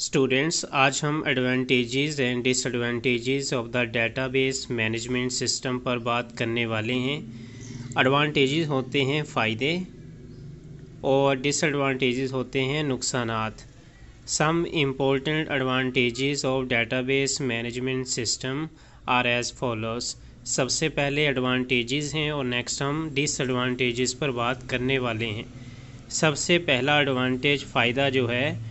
Students, आज हम advantages and disadvantages of the database management system पर बात करने वाले हैं। एडवांटेजेस होते हैं फ़ायदे और डिसएडवांटेजेस होते हैं नुकसानात। Some important advantages of database management system are as follows. सबसे पहले एडवांटेजेस हैं और नेक्स्ट हम डिसएडवांटेजेस पर बात करने वाले हैं। सबसे पहला एडवांटेज फ़ायदा जो है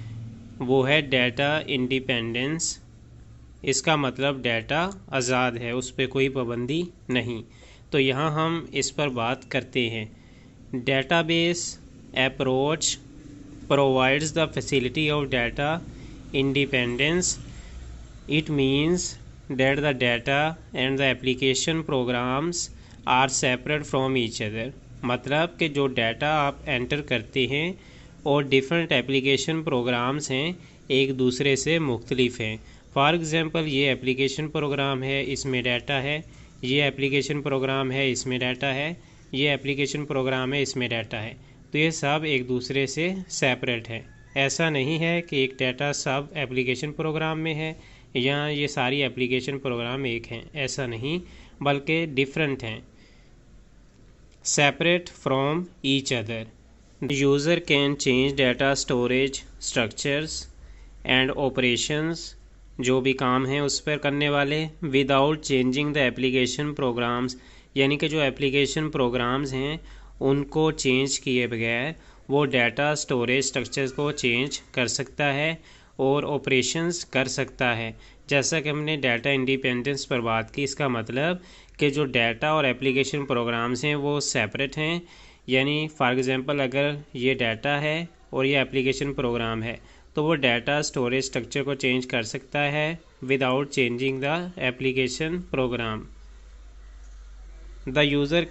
वो है डाटा इंडिपेंडेंस। इसका मतलब डाटा आज़ाद है, उस पर कोई पाबंदी नहीं। तो यहाँ हम इस पर बात करते हैं। Database approach provides the facility of data independence. It means that the data and the application programs are separate from each other। मतलब कि जो डाटा आप एंटर करते हैं और डिफरेंट एप्लीकेशन प्रोग्राम्स हैं एक दूसरे से मुख्तलिफ हैं। फॉर एग्ज़ाम्पल, ये एप्लीकेशन प्रोग्राम है, इसमें डाटा है, ये एप्लीकेशन प्रोग्राम है, इसमें डाटा है, ये एप्लीकेशन प्रोग्राम है, इसमें डाटा है। तो ये सब एक दूसरे से सेपरेट है। ऐसा नहीं है कि एक डाटा सब एप्लीकेशन प्रोग्राम में है या ये सारी एप्लीकेशन प्रोग्राम एक हैं, ऐसा नहीं, बल्कि डिफरेंट हैं, separate from each other. User can change data storage structures and operations, जो भी काम हैं उस पर करने वाले, without changing the application programs, यानी कि जो एप्लीकेशन प्रोग्राम्स हैं उनको चेंज किए बगैर वो डाटा स्टोरेज स्ट्रक्चर्स को चेंज कर सकता है और ऑपरेशंस कर सकता है। जैसा कि हमने डाटा इंडिपेंडेंस पर बात की, इसका मतलब कि जो डाटा और एप्लीकेशन प्रोग्राम्स हैं वो सेपरेट हैं। यानी फॉर एग्ज़ाम्पल, अगर ये डाटा है और ये एप्लीकेशन प्रोग्राम है तो वो डाटा स्टोरेज स्ट्रक्चर को चेंज कर सकता है without changing the application program. The user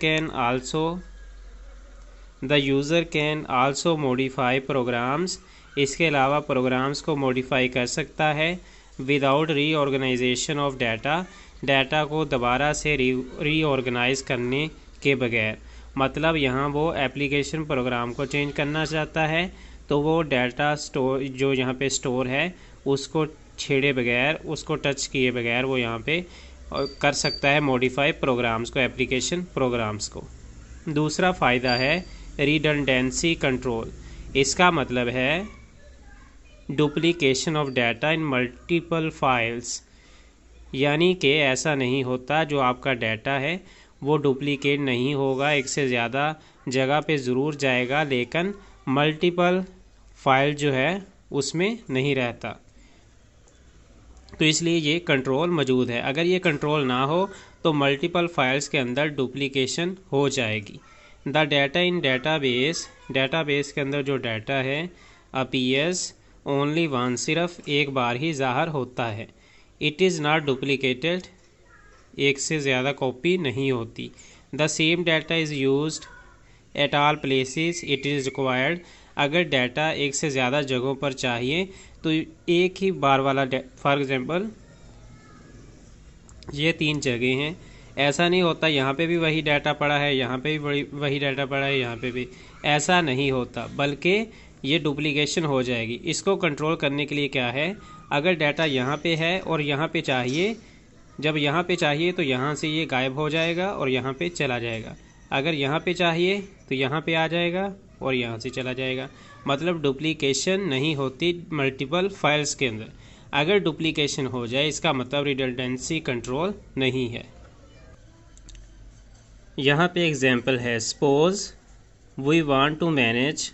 can also modify programs. इसके अलावा प्रोग्राम्स को मॉडिफाई कर सकता है विदाउट रीऑर्गेनाइजेशन ऑफ डाटा को दोबारा से रीऑर्गेनाइज करने के बगैर। मतलब यहाँ वो एप्लीकेशन प्रोग्राम को चेंज करना चाहता है तो वो डाटा स्टोर जो यहाँ पे स्टोर है उसको छेड़े बगैर, उसको टच किए बगैर वो यहाँ पे कर सकता है मॉडिफाई प्रोग्राम्स को, एप्लीकेशन प्रोग्राम्स को। दूसरा फ़ायदा है रिडंडेंसी कंट्रोल। इसका मतलब है duplication of data in multiple files, यानी कि ऐसा नहीं होता जो आपका डाटा है वो डुप्लीकेट नहीं होगा, एक से ज़्यादा जगह पे ज़रूर जाएगा लेकिन मल्टीपल फाइल जो है उसमें नहीं रहता। तो इसलिए ये कंट्रोल मौजूद है। अगर ये कंट्रोल ना हो तो मल्टीपल फाइल्स के अंदर डुप्लीकेशन हो जाएगी। द डाटा इन डेटाबेस के अंदर जो डाटा है अपीयर्स ओनली वन, सिर्फ एक बार ही ज़ाहिर होता है। इट इज़ नॉट डुप्लीकेटेड, एक से ज़्यादा कॉपी नहीं होती। The same data is used at all places it is required. अगर डाटा एक से ज़्यादा जगहों पर चाहिए तो एक ही बार वाला, फॉर एग्ज़ाम्पल ये 3 जगह हैं, ऐसा नहीं होता यहाँ पे भी वही डाटा पड़ा है, यहाँ पे भी वही डाटा पड़ा है, यहाँ पे भी, ऐसा नहीं होता, बल्कि ये डुप्लीकेशन हो जाएगी। इसको कंट्रोल करने के लिए क्या है, अगर डाटा यहाँ पे है और यहाँ पे चाहिए, जब यहाँ पे चाहिए तो यहाँ से ये गायब हो जाएगा और यहाँ पे चला जाएगा। अगर यहाँ पे चाहिए तो यहाँ पे आ जाएगा और यहाँ से चला जाएगा। मतलब डुप्लीकेशन नहीं होती मल्टीपल फाइल्स के अंदर। अगर डुप्लीकेशन हो जाए इसका मतलब रिडंडेंसी कंट्रोल नहीं है। यहाँ पे एग्जांपल है, suppose we want to manage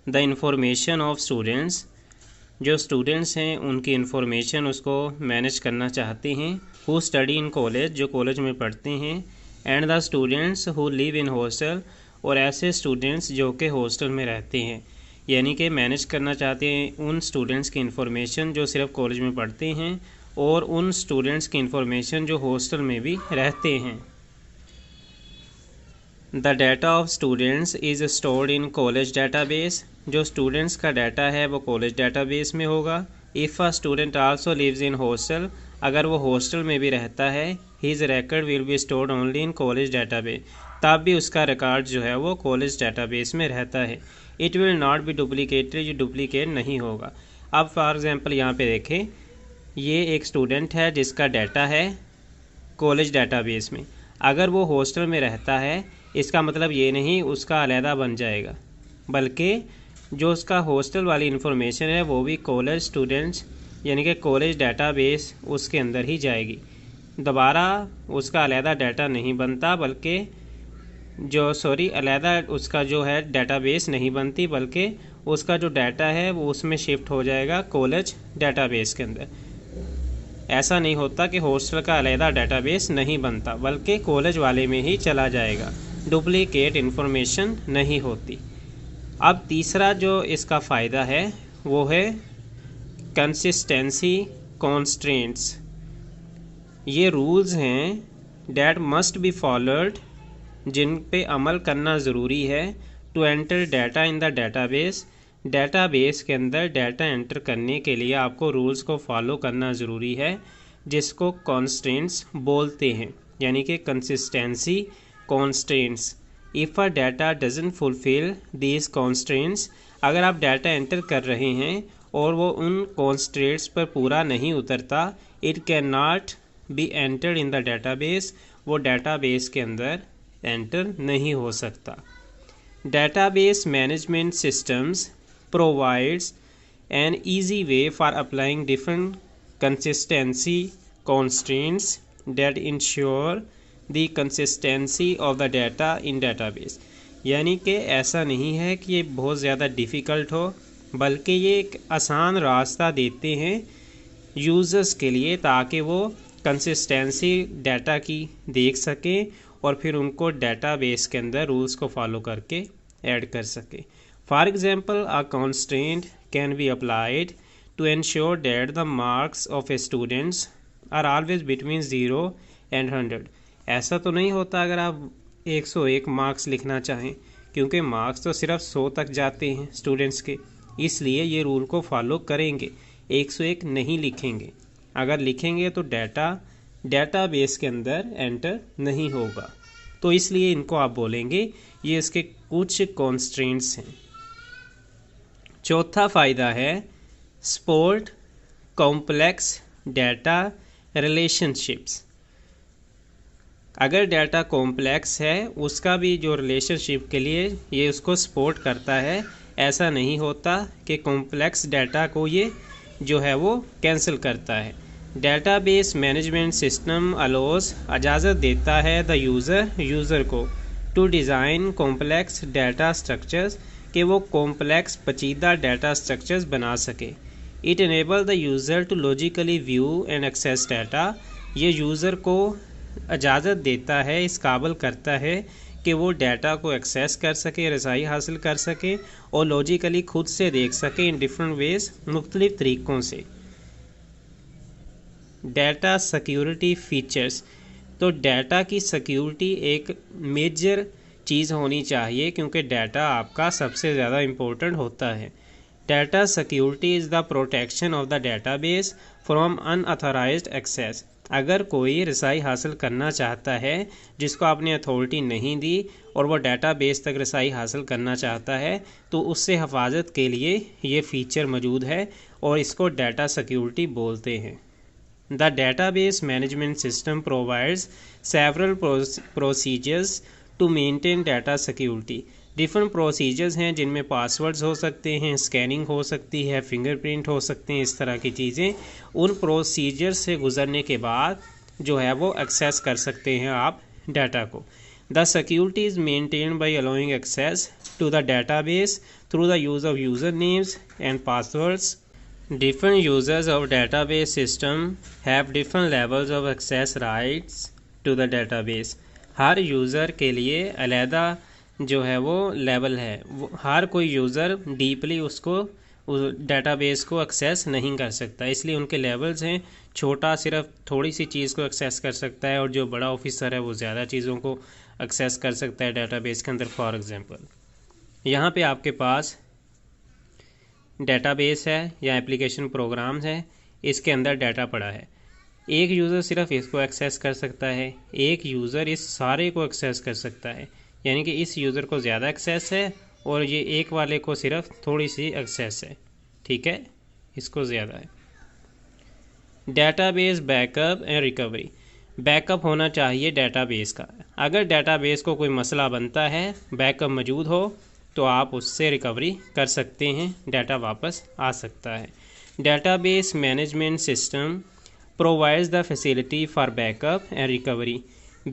the information of students. जो स्टूडेंट्स हैं उनकी इंफॉर्मेशन उसको मैनेज करना चाहते हैं। हु स्टडी इन कॉलेज, जो कॉलेज में पढ़ते हैं। And the students who live in hostel, और ऐसे स्टूडेंट्स जो कि हॉस्टल में रहते हैं। यानी कि मैनेज करना चाहते हैं उन स्टूडेंट्स की इंफॉर्मेशन जो सिर्फ कॉलेज में पढ़ते हैं और उन स्टूडेंट्स की इंफॉर्मेशन जो हॉस्टल में भी रहते हैं। The data of students is stored in college database. जो स्टूडेंट्स का डाटा है वो कॉलेज डाटाबेस में होगा। If a student also lives in hostel, अगर वो हॉस्टल में भी रहता है, his record will be stored only in college database, तब भी उसका रिकॉर्ड जो है वो कॉलेज डाटाबेस में रहता है। It will not be duplicated, ये डुप्लीकेट नहीं होगा। अब फॉर एग्ज़ाम्पल यहाँ पे देखें, ये एक स्टूडेंट है जिसका डाटा है कॉलेज डाटाबेस में। अगर वो हॉस्टल में रहता है, इसका मतलब ये नहीं उसका अलहदा बन जाएगा, बल्कि जो उसका हॉस्टल वाली इन्फॉर्मेशन है वो भी कॉलेज स्टूडेंट्स यानी कि कॉलेज डाटाबेस उसके अंदर ही जाएगी। दोबारा उसका अलहदा डाटा नहीं बनता, बल्कि अलहदा उसका जो है डाटाबेस नहीं बनती, बल्कि उसका जो डाटा है वो उसमें शिफ्ट हो जाएगा कॉलेज डाटाबेस के अंदर। ऐसा नहीं होता कि हॉस्टल का अलहदा डाटाबेस नहीं बनता, बल्कि कॉलेज वाले में ही चला जाएगा, डुप्लीकेट इन्फॉर्मेशन नहीं होती। अब तीसरा जो इसका फ़ायदा है वो है कंसिस्टेंसी कॉन्स्ट्रेंट्स। ये रूल्स हैं डैट मस्ट बी फॉलोड, जिन पे अमल करना ज़रूरी है, to enter data in the database. Database के अंदर डाटा एंटर करने के लिए आपको रूल्स को फॉलो करना ज़रूरी है, जिसको कॉन्स्ट्रेंट्स बोलते हैं, यानी कि consistency constraints. If a data doesn't fulfil these constraints, अगर आप डाटा एंटर कर रहे हैं और वो उन कॉन्स्ट्रेंट्स पर पूरा नहीं उतरता, it can not be entered in the database, वो डाटाबेस के अंदर एंटर नहीं हो सकता। Database management systems provides an easy way for applying different consistency constraints that ensure the consistency of the data in database। यानी कि ऐसा नहीं है कि ये बहुत ज़्यादा डिफ़िकल्ट हो, बल्कि ये एक आसान रास्ता देते हैं यूज़र्स के लिए, ताकि वो कंसिस्टेंसी डाटा की देख सकें और फिर उनको डाटाबेस के अंदर रूल्स को फॉलो करके ऐड कर सके। For example, a constraint can be applied to ensure that the marks of a students are always between 0 and 100। ऐसा तो नहीं होता अगर आप 101 मार्क्स लिखना चाहें, क्योंकि मार्क्स तो सिर्फ 100 तक जाते हैं स्टूडेंट्स के, इसलिए ये रूल को फॉलो करेंगे, 101 नहीं लिखेंगे। अगर लिखेंगे तो डाटाबेस के अंदर एंटर नहीं होगा, तो इसलिए इनको आप बोलेंगे ये इसके कुछ कॉन्स्ट्रेंट्स हैं। चौथा फ़ायदा है सपोर्ट कॉम्प्लेक्स डाटा रिलेशनशिप्स। अगर डाटा कॉम्प्लेक्स है, उसका भी जो रिलेशनशिप के लिए ये उसको सपोर्ट करता है। ऐसा नहीं होता कि कॉम्प्लेक्स डाटा को ये जो है वो कैंसिल करता है। डाटाबेस मैनेजमेंट सिस्टम अलोज इजाज़त देता है द यूज़र को to design complex data structures, कि वो कॉम्प्लेक्स पेचीदा डाटा स्ट्रक्चर्स बना सके। It enable the user to logically view and access data. ये यूज़र को इजाज़त देता है, इस काबिल करता है कि वो डाटा को एक्सेस कर सके, रसाई हासिल कर सके और लॉजिकली खुद से देख सके इन डिफरेंट वेज, मुख्तलिफ तरीक़ों से। डाटा सिक्योरिटी फीचर्स, तो डाटा की सिक्योरिटी एक मेजर चीज़ होनी चाहिए, क्योंकि डाटा आपका सबसे ज़्यादा इम्पोर्टेंट होता है। Data security is the protection of the database from unauthorized access. अगर कोई रसाई हासिल करना चाहता है जिसको आपने अथॉरिटी नहीं दी और वो डाटाबेस तक रसाई हासिल करना चाहता है, तो उससे हिफाजत के लिए ये फ़ीचर मौजूद है और इसको डाटा सिक्योरिटी बोलते हैं। The database management system provides several procedures to maintain data security। Different procedures हैं जिनमें पासवर्ड्स हो सकते हैं, स्कैनिंग हो सकती है, फिंगरप्रिंट हो सकते हैं, इस तरह की चीज़ें। उन प्रोसीजर्स से गुजरने के बाद जो है वो एक्सेस कर सकते हैं आप डाटा को। The security is maintained by allowing access to the database through the use of user names and passwords. Different users of database system have different levels of access rights to the database। Her user के लिए अलहदा जो है वो level है, हर कोई user deeply उसको उस डाटाबेस को एक्सेस नहीं कर सकता, इसलिए उनके लेवल्स हैं। छोटा सिर्फ थोड़ी सी चीज़ को एक्सेस कर सकता है और जो बड़ा ऑफिसर है वो ज़्यादा चीज़ों को एक्सेस कर सकता है डाटाबेस के अंदर। फॉर एग्ज़ाम्पल, यहाँ पे आपके पास डेटाबेस है या एप्लीकेशन प्रोग्राम्स है, इसके अंदर डाटा पड़ा है। एक यूज़र सिर्फ इसको एक्सेस कर सकता है, एक यूज़र इस सारे को एक्सेस कर सकता है, यानी कि इस यूज़र को ज़्यादा एक्सेस है और ये एक वाले को सिर्फ थोड़ी सी एक्सेस है। ठीक है, इसको ज़्यादा है। Database backup and recovery, backup होना चाहिए डेटाबेस का। अगर डेटाबेस को कोई मसला बनता है, बैकअप मौजूद हो तो आप उससे रिकवरी कर सकते हैं, डाटा वापस आ सकता है। Database management system provides the facility for backup and recovery.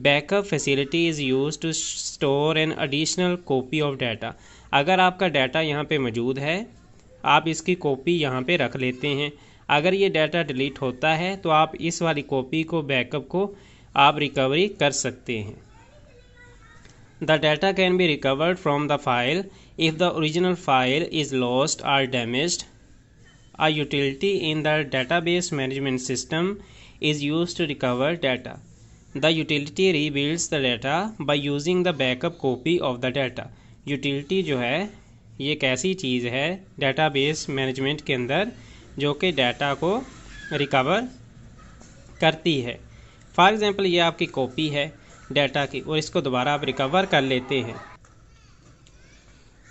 Backup facility is used to store an additional copy of data. अगर आपका डाटा यहाँ पे मौजूद है, आप इसकी कॉपी यहाँ पे रख लेते हैं। अगर ये डाटा डिलीट होता है तो आप इस वाली कॉपी को, बैकअप को आप रिकवरी कर सकते हैं। The data can be recovered from the file if the original file is lost or damaged. A utility in the database management system is used to recover data. The utility rebuilds the data by using the backup copy of the data. Utility जो है ये एक ऐसी चीज़ है database management के अंदर जो कि डाटा को रिकवर करती है। फॉर एग्ज़ाम्पल ये आपकी कॉपी है डाटा की और इसको दोबारा आप रिकवर कर लेते हैं।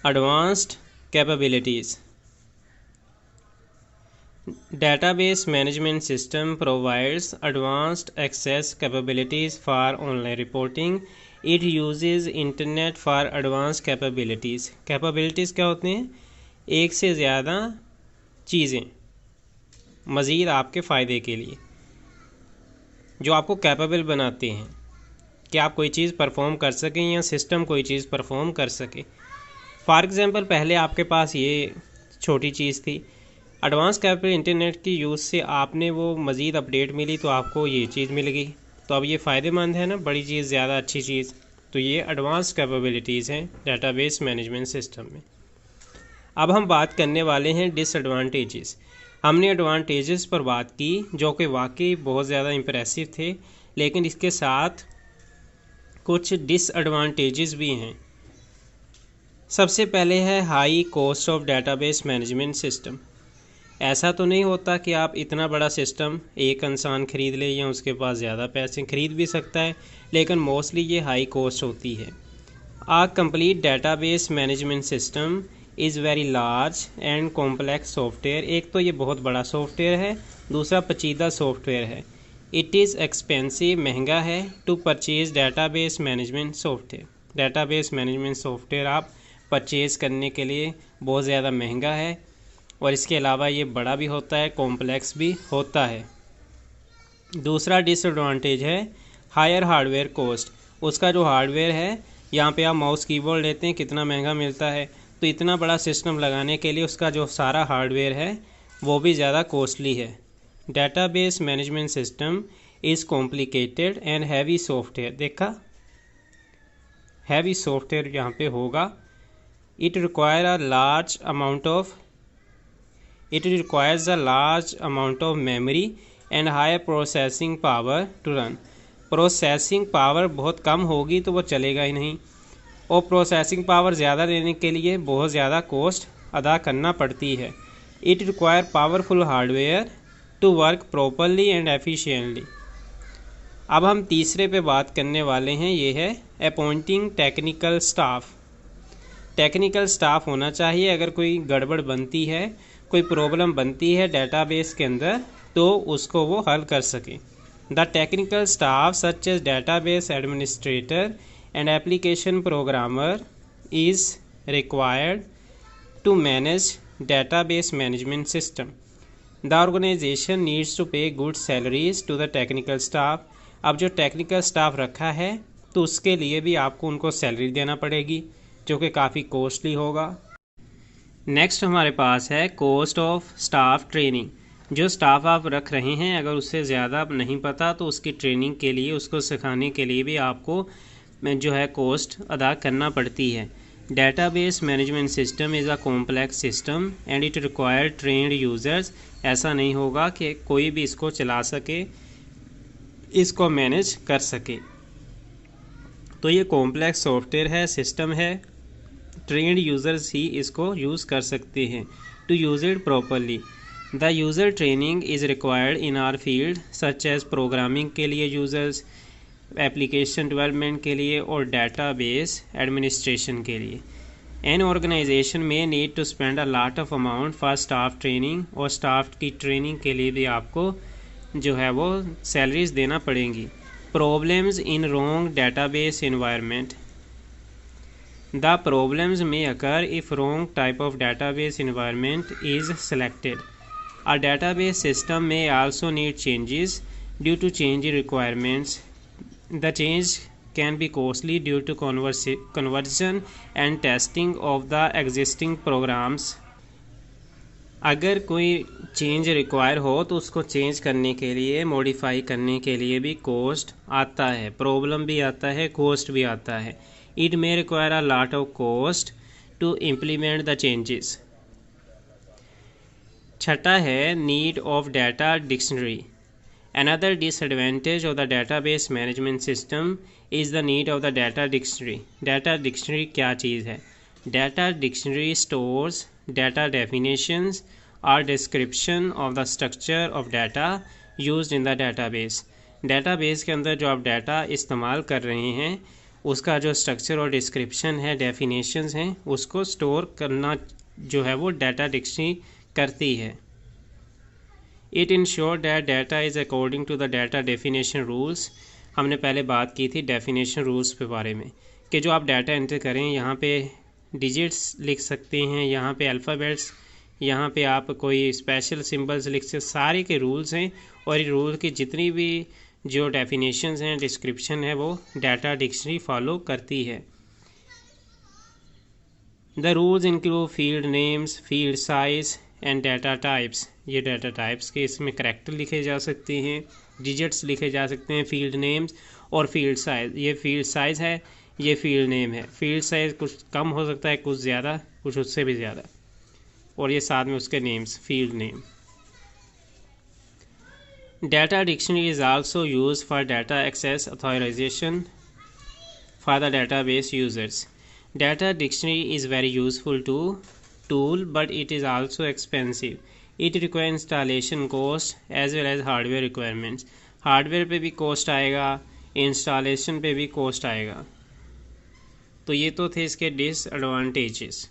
Advanced capabilities, Database management system provides advanced access capabilities for online reporting. It uses internet for advanced capabilities. Capabilities क्या होते हैं? एक से ज़्यादा चीज़ें मज़ीद आपके फ़ायदे के लिए जो आपको कैपेबल बनाते हैं कि आप कोई चीज़ परफॉर्म कर सकें या सिस्टम कोई चीज़ परफॉर्म कर सके। फॉर एग्ज़ाम्पल पहले आपके पास ये छोटी चीज़ थी, एडवांस कैपेबल इंटरनेट की यूज़ से आपने वो मज़ीद अपडेट मिली तो आपको ये चीज़ मिल गई, तो अब ये फ़ायदेमंद है ना, बड़ी चीज़, ज़्यादा अच्छी चीज़। तो ये एडवांस कैपेबिलिटीज़ हैं डेटाबेस मैनेजमेंट सिस्टम में। अब हम बात करने वाले हैं डिसएडवांटेजेस। हमने एडवांटेजेस पर बात की जो कि वाकई बहुत ज़्यादा इम्प्रेसिव थे, लेकिन इसके साथ कुछ डिसएडवांटेजेस भी हैं। सबसे पहले है high cost of database management system. ऐसा तो नहीं होता कि आप इतना बड़ा सिस्टम एक इंसान ख़रीद ले या उसके पास ज़्यादा पैसे, ख़रीद भी सकता है, लेकिन मोस्टली ये हाई कॉस्ट होती है। A complete database management system is very large and complex software. एक तो ये बहुत बड़ा सॉफ्टवेयर है, दूसरा पेचीदा सॉफ्टवेयर है। इट इज़ एक्सपेंसिव, महंगा है, to purchase database management software. Database management software आप परचेज़ करने के लिए बहुत ज़्यादा महंगा है, और इसके अलावा ये बड़ा भी होता है, कॉम्प्लेक्स भी होता है। दूसरा डिसएडवांटेज है हायर हार्डवेयर कॉस्ट। उसका जो हार्डवेयर है, यहाँ पे आप माउस कीबोर्ड लेते हैं, कितना महंगा मिलता है, तो इतना बड़ा सिस्टम लगाने के लिए उसका जो सारा हार्डवेयर है वो भी ज़्यादा कॉस्टली है। Database management system is complicated and heavy software. देखा, हैवी सॉफ्टवेयर यहाँ पे होगा। It requires a large amount of memory and higher processing power to run. Processing power बहुत कम होगी तो वो चलेगा ही नहीं, और प्रोसेसिंग पावर ज़्यादा लेने के लिए बहुत ज़्यादा कॉस्ट अदा करना पड़ती है। It requires powerful hardware to work properly and efficiently. अब हम तीसरे पे बात करने वाले हैं, ये है appointing technical staff. Technical staff होना चाहिए। अगर कोई गड़बड़ बनती है, कोई प्रॉब्लम बनती है डेटाबेस के अंदर, तो उसको वो हल कर सके। The technical staff such as database administrator and application programmer is required to manage database management system. The organisation needs to pay good salaries to the technical staff. अब जो टेक्निकल स्टाफ रखा है तो उसके लिए भी आपको उनको सैलरी देना पड़ेगी, जो कि काफ़ी कॉस्टली होगा। नेक्स्ट हमारे पास है कॉस्ट ऑफ स्टाफ ट्रेनिंग। जो स्टाफ आप रख रहे हैं, अगर उससे ज़्यादा नहीं पता तो उसकी ट्रेनिंग के लिए, उसको सिखाने के लिए भी आपको जो है कॉस्ट अदा करना पड़ती है। Database management system is a complex system and it require trend users. ऐसा नहीं होगा कि कोई भी इसको चला सके, इसको मैनेज कर सके। तो ये कॉम्प्लेक्स सॉफ्टवेयर है, सिस्टम है, ट्रेंड यूज़र्स ही इसको यूज़ कर सकते हैं। To use it properly, the user training is required in our field such as programming के लिए यूज़र्स, एप्लीकेशन डेवलपमेंट के लिए और डेटाबेस एडमिनिस्ट्रेशन के लिए। एन ऑर्गेनाइजेशन में need to spend a lot of amount for staff training, और staff की ट्रेनिंग के लिए भी आपको जो है वो सैलरीज देना पड़ेंगी। Problems in wrong database environment, the problems में occur if wrong type of database environment is selected. A database system में also need changes due to change in requirements, the change can be costly due to conversion and testing of the existing programs। अगर कोई change require हो तो उसको change करने के लिए, modify करने के लिए भी कॉस्ट आता है, प्रॉब्लम भी आता है, कॉस्ट भी आता है। It may require a lot of cost to implement the changes. छठा है need of data dictionary. Another disadvantage of the database management system is the need of the data dictionary। Data dictionary क्या चीज़ है? Data dictionary stores data definitions or description of the structure of data used in the database। database के अंदर जो आप data इस्तेमाल कर रहे हैं उसका जो स्ट्रक्चर और डिस्क्रिप्शन है, डेफिनेशंस हैं, उसको स्टोर करना जो है वो डाटा डिक्शनरी करती है। It ensure that data is according to the data definition rules. हमने पहले बात की थी डेफिनेशन रूल्स के बारे में कि जो आप डाटा एंटर करें यहाँ पे डिजिट्स लिख सकते हैं, यहाँ पे अल्फ़ाबेट्स, यहाँ पे आप कोई स्पेशल सिंबल्स लिख सकते, सारे के रूल्स हैं और ये रूल की जितनी भी जो डेफिनेशंस हैं, डिस्क्रिप्शन है, वो डाटा डिक्शनरी फॉलो करती है। The rules include field names, field size and data types. ये डाटा टाइप्स के इसमें करैक्टर लिखे जा सकते हैं, डिजिट्स लिखे जा सकते हैं, फील्ड नेम्स और फील्ड साइज। ये फील्ड साइज है, ये फील्ड नेम है। फील्ड साइज कुछ कम हो सकता है, कुछ ज़्यादा, कुछ उससे भी ज़्यादा, और ये साथ में उसके names, field name. Data dictionary is also use for data access authorization for the database users. Data dictionary is very useful tool but it is also expensive। it requires installation cost as well as hardware requirements। Hardware पे भी cost आएगा, installation पे भी cost आएगा। तो ये तो थे इसके डिसएडवांटेजेस।